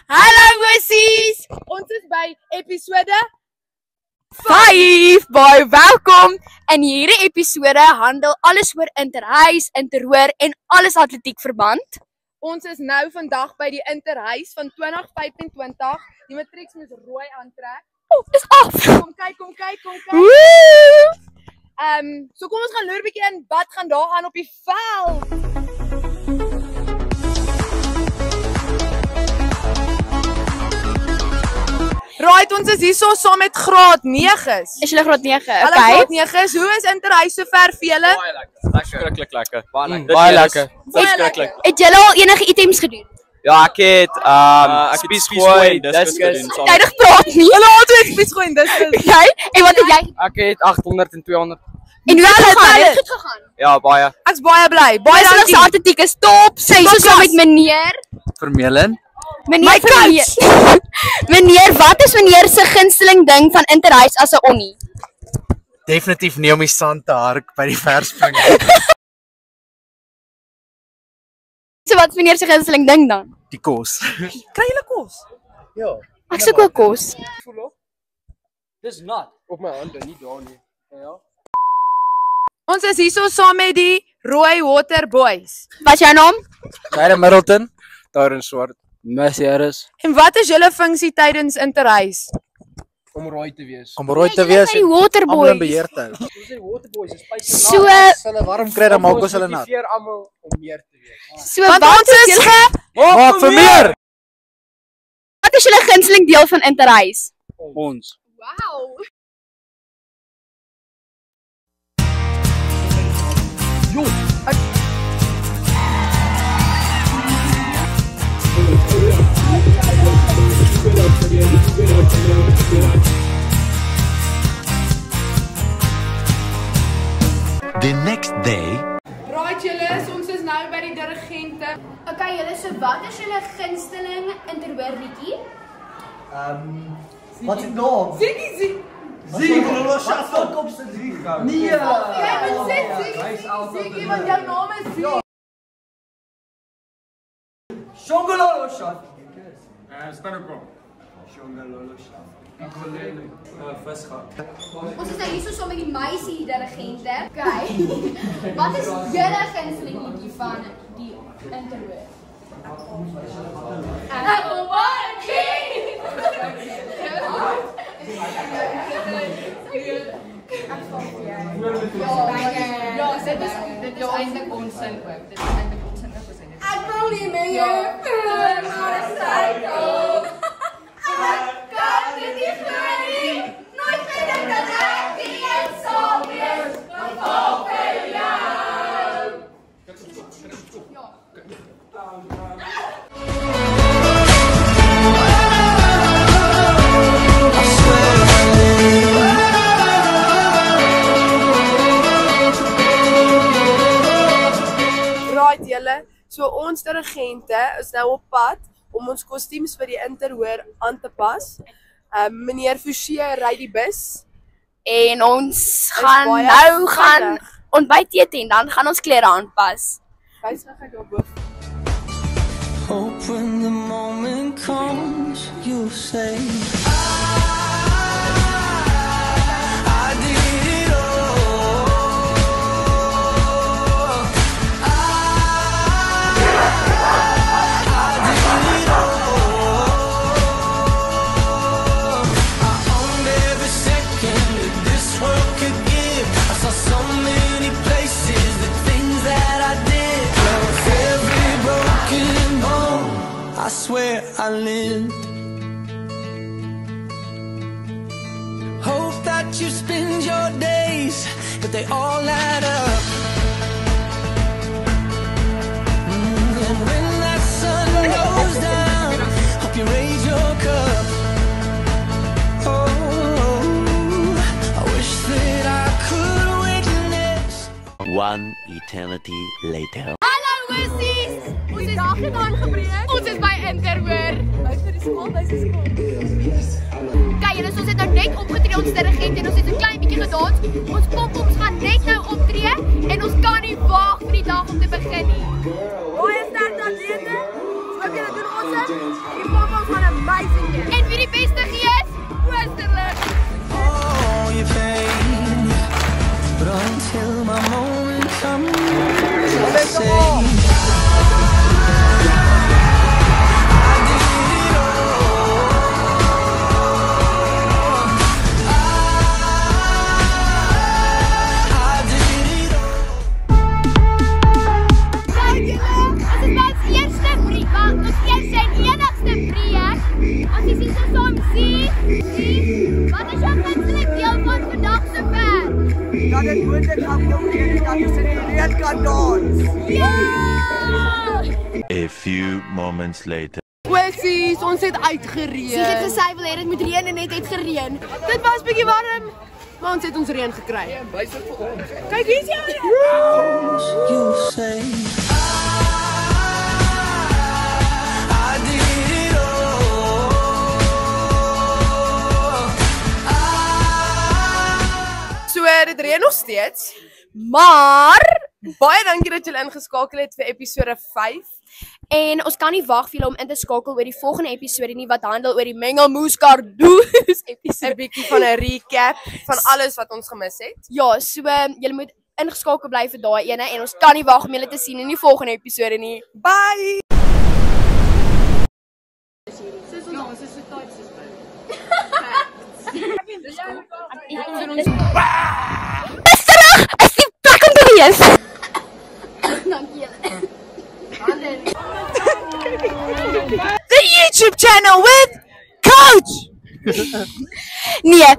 Hallo Wissies! Ons is by episode 5. Baie welkom. In hierdie episode handel alles oor interhuis, interhoor en alles atletiek verband. Ons is nou vandag by die interhuis van 2025. Die matrieks moet rooi aantrek. Dis af. Kom kyk. Woe! So kom ons gaan loer bietjie in wat gaan daar aan op die veld. Right, ons is hierso saam met graad 9's. Is julle graad 9? Hallo Okay. graad 9's. Hoe is interhuis sover vir julle? Baie lekker. Lekker. Baie lekker. Verskriklik. Het julle al enige items gedoen? Ja, ek het spies gooi, diskus. Tydig praat nie. Hulle het twee spies gooi en dis. Jy? En wat het jy? Ek het 800 en 200. En hoe het Tel dit gegaan? het. Het goed gegaan? Ja, baie. Ek's baie bly. Baie Ons dankie. atletiek is top. Sy is saam met meneer. Vermeulen. Meneer Vermeer. Meneer, wat is meneer se gunsteling ding van interhuis as 'n onnie? Definitief Naomi Sand te hark by die verspring. So wat is meneer se gunsteling ding dan? Die kos. Kry julle kos? Ja. Ek soek ook kos. Dis nat op my hande, nie daar nie. Ja. Ons is hierso saam met die Rooi Water Boys. Wat is jou naam? Kyre Middleton, daar in swart. Messiaris En wat is julle funksie tydens interhuis? om rooi te wees. Om rooi te Julle wees by die en Waterboys. almal in beheer te hou. Ons is waterboys, is spesiaal. So, As hulle warm kry, dan maak ons hulle nat. Motiveer almal om meer te wees. so Want wat ons is is julle Maak vir meer. wat is julle gunsteling deel van interhuis? Ons. Wow. The next day. Right julle, ons is nou by die dirigente. Okay, julle, so wat is julle gunsteling interhoor liedjie? Wat is naam? Ziggy. Ziggy, fuck op sy Ziggy. Nee. Jy moet sê Ziggy, want jou naam is Ziggy. Shongololo shot. Spinnekom. Shongololo shot. Ons is nou hier so saam met die meisie dirigente. Okay. Wat is julle gunsteling liedjie van die interhoor? Apple Water King! Ja, dit is eintlik ons sin ook. Dit is eintlik ons sin ook. Ek wil nie meer vir my cycle. Ek kan dit nie glo nie. Nooit gedink dat ek die een sal wees. Val vir jou. Right julle, so ons dirigente is nou op pad om ons kostuums vir die interhoor aan te pas. Meneer Forsie ry die bus. En ons gaan baie nou gaan veilig. ontbyt eet en dan gaan ons klere aanpas. Wys my gou daarbo. Hope when the moment comes, you'll say, I did it all. I did it all. I owned every second that this world could give. I saw so many places, the things that I did. Now with every broken bone, I swear I lived. Hope that you spend your days, but they all add up. And when that sun goes down, hope you raise your cup. Oh, I wish that I could witness. One eternity later. Hallo Wissies! Ons is daar gedaan gebreek. Ons is by interhoor. Wys vir die skool, wys die skool. Kyk, julle, ons het nou net opgetree ons dirigent en ons het 'n klein bietjie gedans. Ons pop-ups gaan net nou optree en ons kan nie wag vir die dag om te begin nie. Baie sterk atlete. Hoop julle doen ons Die pop-ons gaan amazing wees. En wie die beste gee is? Oosterlik. all your pain. But until my moment comes, I say Wat is jou gunsteling deel van vandag se werk? Dat dit moontlik gaan kom en dat jy se kan dans. Ja! A few moments later. Kwessies, ons het uitgereën. Sy het gesê wil hê dit moet reën en net het gereën. Dit was bietjie warm, maar ons het ons reën gekry. Kyk, hier is jy. you say I did it all. So dit reën nog steeds, maar baie dankie dat julle ingeskakel het vir episode 5. En ons kan nie wag vir julle om in te skakel oor die volgende episode nie wat handel oor die Mengelmoes Kardoes episode. 'n bietjie van 'n recap van alles wat ons gemis het. Ja, so julle moet ingeskakel bly vir daai ene en ons kan nie wag om julle te sien in die volgende episode nie. Bye. Is die plek om te wees. Dankie julle. The YouTube channel with Coach. Nee,